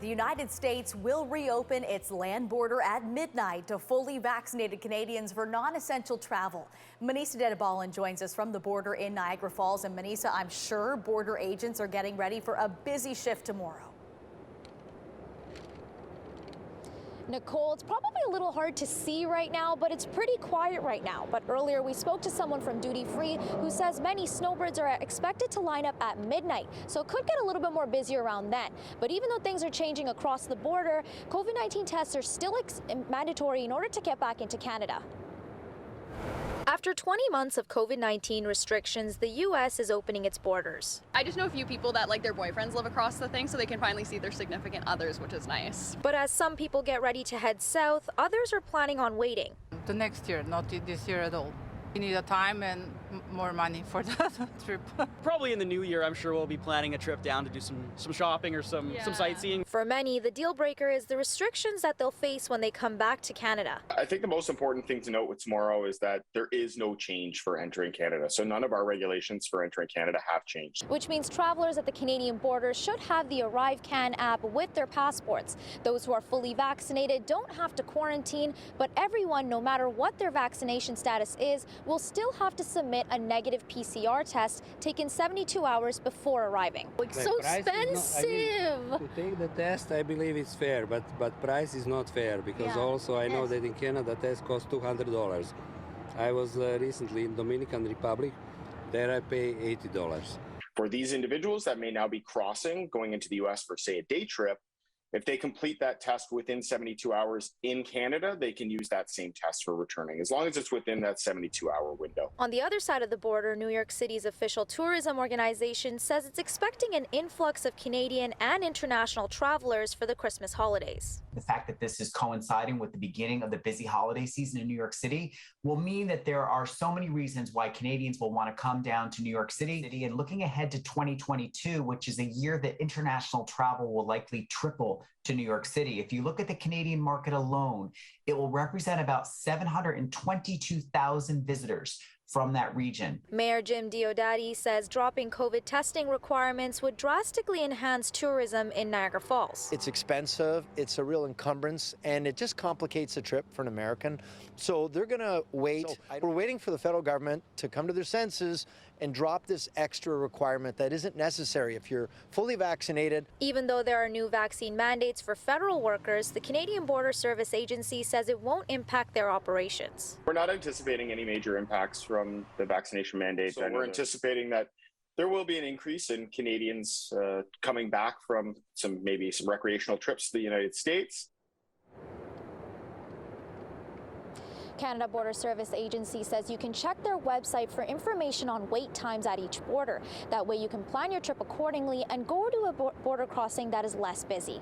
The United States will reopen its land border at midnight to fully vaccinated Canadians for non-essential travel. Manesa Dhanabalan joins us from the border in Niagara Falls. And Manesa, I'm sure border agents are getting ready for a busy shift tomorrow. Nicole, it's probably a little hard to see right now, but it's pretty quiet right now. But earlier we spoke to someone from Duty Free who says many snowbirds are expected to line up at midnight, so it could get a little bit more busy around then. But even though things are changing across the border, COVID-19 tests are still mandatory in order to get back into Canada. After 20 months of COVID-19 restrictions, the U.S. is opening its borders. I just know a few people that their boyfriends live across the thing, so they can finally see their significant others, which is nice. But as some people get ready to head south, others are planning on waiting. The next year, not this year at all. We need a time and more money for that trip. Probably in the new year, I'm sure we'll be planning a trip down to do some shopping or some sightseeing. For many, the deal breaker is the restrictions that they'll face when they come back to Canada. I think the most important thing to note with tomorrow is that there is no change for entering Canada. So none of our regulations for entering Canada have changed. Which means travelers at the Canadian border should have the Arrive Can app with their passports. Those who are fully vaccinated don't have to quarantine, but everyone, no matter what their vaccination status is, will still have to submit a negative PCR test taken 72 hours before arriving. It's so expensive! To take the test, I believe it's fair, but price is not fair because also I know that in Canada test costs $200. I was recently in Dominican Republic. There I pay $80. For these individuals that may now be crossing, going into the U.S. for, say, a day trip, if they complete that test within 72 hours in Canada, they can use that same test for returning, as long as it's within that 72-hour window. On the other side of the border, New York City's official tourism organization says it's expecting an influx of Canadian and international travelers for the Christmas holidays. The fact that this is coinciding with the beginning of the busy holiday season in New York City will mean that there are so many reasons why Canadians will want to come down to New York City. And looking ahead to 2022, which is a year that international travel will likely triple to New York City. If you look at the Canadian market alone, it will represent about 722,000 visitors from that region. Mayor Jim Diodati says dropping COVID testing requirements would drastically enhance tourism in Niagara Falls. It's expensive, it's a real encumbrance, and it just complicates the trip for an American. So they're going to wait. We're waiting for the federal government to come to their senses and drop this extra requirement that isn't necessary if you're fully vaccinated. Even though there are new vaccine mandates for federal workers, the Canadian Border Service Agency says it won't impact their operations. We're not anticipating any major impacts from the vaccination mandate. So we're anticipating that there will be an increase in Canadians coming back from maybe some recreational trips to the United States. Canada Border Service Agency says you can check their website for information on wait times at each border. That way you can plan your trip accordingly and go to a border crossing that is less busy.